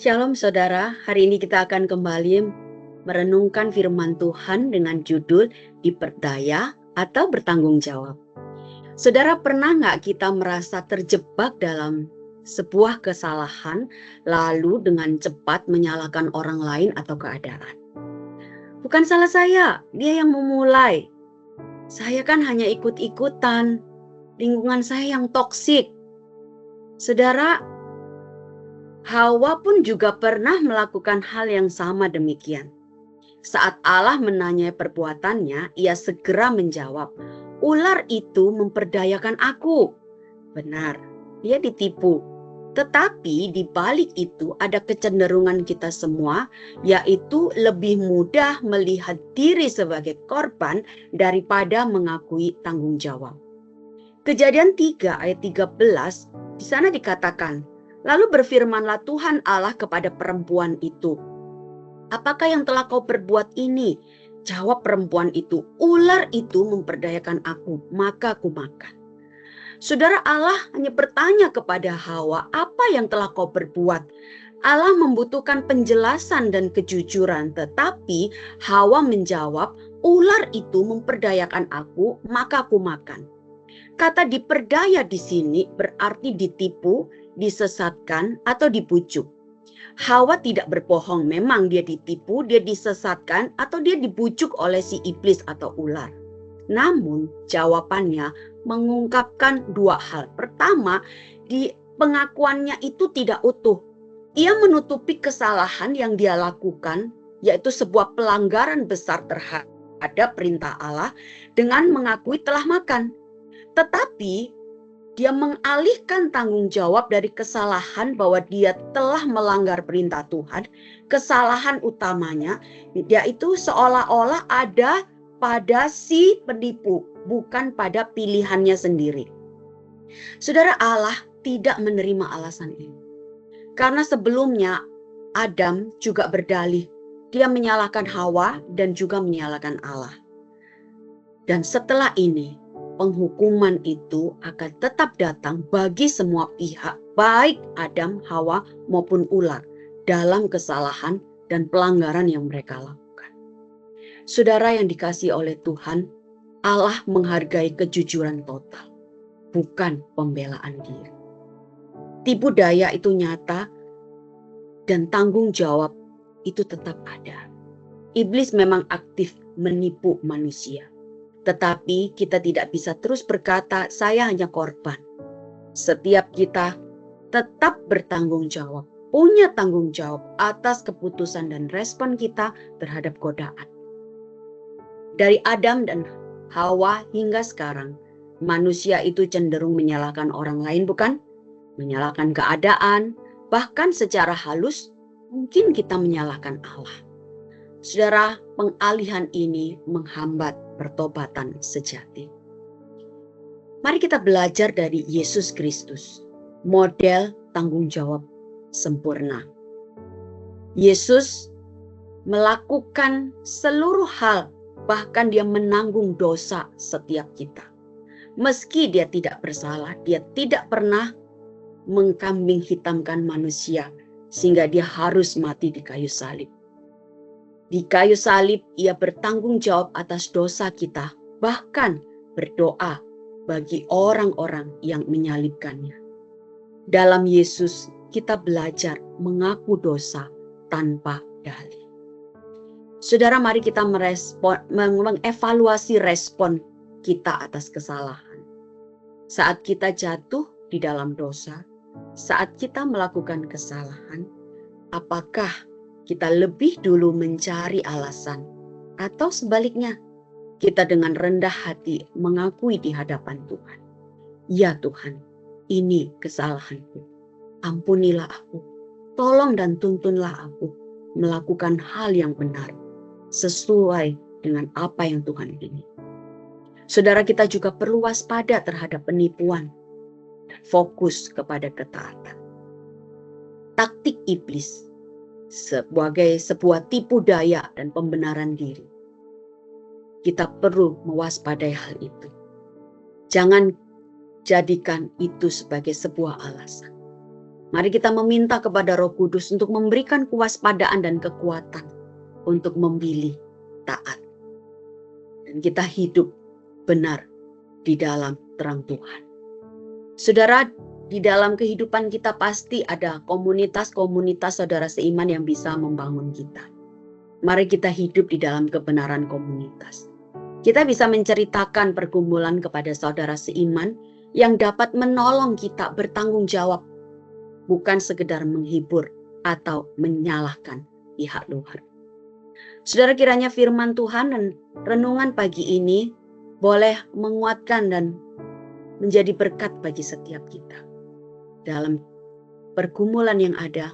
Shalom saudara, hari ini kita akan kembali merenungkan firman Tuhan dengan judul diperdaya atau bertanggung jawab. Saudara, pernah nggak kita merasa terjebak dalam sebuah kesalahan lalu dengan cepat menyalahkan orang lain atau keadaan? Bukan salah saya, dia yang memulai. Saya kan hanya ikut-ikutan, lingkungan saya yang toksik. Saudara, Hawa pun juga pernah melakukan hal yang sama demikian. Saat Allah menanyai perbuatannya, ia segera menjawab, "Ular itu memperdayakan aku." Benar, dia ditipu. Tetapi di balik itu ada kecenderungan kita semua, yaitu lebih mudah melihat diri sebagai korban daripada mengakui tanggung jawab. Kejadian 3 ayat 13, di sana dikatakan, "Lalu berfirmanlah Tuhan Allah kepada perempuan itu, 'Apakah yang telah kau perbuat ini?' Jawab perempuan itu, 'Ular itu memperdayakan aku, maka aku makan.'" Saudara, Allah hanya bertanya kepada Hawa, "Apa yang telah kau perbuat?" Allah membutuhkan penjelasan dan kejujuran, tetapi Hawa menjawab, "Ular itu memperdayakan aku, maka aku makan." Kata diperdaya di sini berarti ditipu, disesatkan, atau dibujuk. Hawa tidak berbohong, memang dia ditipu, dia disesatkan, atau dia dibujuk oleh si iblis atau ular. Namun jawabannya mengungkapkan dua hal. Pertama, di pengakuannya itu tidak utuh. Ia menutupi kesalahan yang dia lakukan, yaitu sebuah pelanggaran besar terhadap perintah Allah dengan mengakui telah makan. Tetapi dia mengalihkan tanggung jawab dari kesalahan bahwa dia telah melanggar perintah Tuhan. Kesalahan utamanya yaitu seolah-olah ada pada si penipu, bukan pada pilihannya sendiri. Saudara, Allah tidak menerima alasan ini. Karena sebelumnya Adam juga berdalih, dia menyalahkan Hawa dan juga menyalahkan Allah. Dan setelah ini, penghukuman itu akan tetap datang bagi semua pihak, baik Adam, Hawa maupun ular, dalam kesalahan dan pelanggaran yang mereka lakukan. Saudara yang dikasihi oleh Tuhan, Allah menghargai kejujuran total, bukan pembelaan diri. Tipu daya itu nyata dan tanggung jawab itu tetap ada. Iblis memang aktif menipu manusia. Tetapi kita tidak bisa terus berkata, "Saya hanya korban." Setiap kita tetap bertanggung jawab, punya tanggung jawab atas keputusan dan respon kita terhadap godaan. Dari Adam dan Hawa hingga sekarang, manusia itu cenderung menyalahkan orang lain, bukan? Menyalahkan keadaan, bahkan secara halus mungkin kita menyalahkan Allah. Saudara, pengalihan ini menghambat pertobatan sejati. Mari kita belajar dari Yesus Kristus, model tanggung jawab sempurna. Yesus melakukan seluruh hal, bahkan dia menanggung dosa setiap kita. Meski dia tidak bersalah, dia tidak pernah mengkambing hitamkan manusia sehingga dia harus mati di kayu salib. Di kayu salib ia bertanggung jawab atas dosa kita, bahkan berdoa bagi orang-orang yang menyalibkannya. Dalam Yesus kita belajar mengaku dosa tanpa dalih. Saudara, mari kita mengevaluasi respon kita atas kesalahan. Saat kita jatuh di dalam dosa, saat kita melakukan kesalahan, apakah kita lebih dulu mencari alasan, atau sebaliknya, kita dengan rendah hati mengakui di hadapan Tuhan, "Ya Tuhan, ini kesalahanku. Ampunilah aku. Tolong dan tuntunlah aku melakukan hal yang benar, sesuai dengan apa yang Tuhan ingin." Saudara, kita juga perlu waspada terhadap penipuan dan fokus kepada ketaatan. Taktik iblis sebagai sebuah tipu daya dan pembenaran diri. Kita perlu mewaspadai hal itu. Jangan jadikan itu sebagai sebuah alasan. Mari kita meminta kepada Roh Kudus untuk memberikan kewaspadaan dan kekuatan untuk memilih taat. Dan kita hidup benar di dalam terang Tuhan. Saudara, di dalam kehidupan kita pasti ada komunitas-komunitas saudara seiman yang bisa membangun kita. Mari kita hidup di dalam kebenaran komunitas. Kita bisa menceritakan pergumulan kepada saudara seiman yang dapat menolong kita bertanggung jawab, bukan sekedar menghibur atau menyalahkan pihak luar. Saudara, kiranya firman Tuhan dan renungan pagi ini boleh menguatkan dan menjadi berkat bagi setiap kita. Dalam pergumulan yang ada,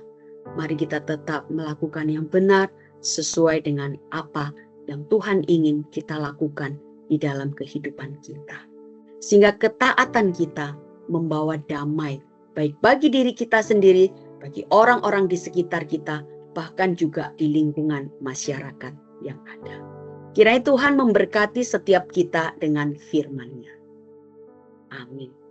mari kita tetap melakukan yang benar sesuai dengan apa yang Tuhan ingin kita lakukan di dalam kehidupan kita. Sehingga ketaatan kita membawa damai, baik bagi diri kita sendiri, bagi orang-orang di sekitar kita, bahkan juga di lingkungan masyarakat yang ada. Kiranya Tuhan memberkati setiap kita dengan firman-Nya. Amin.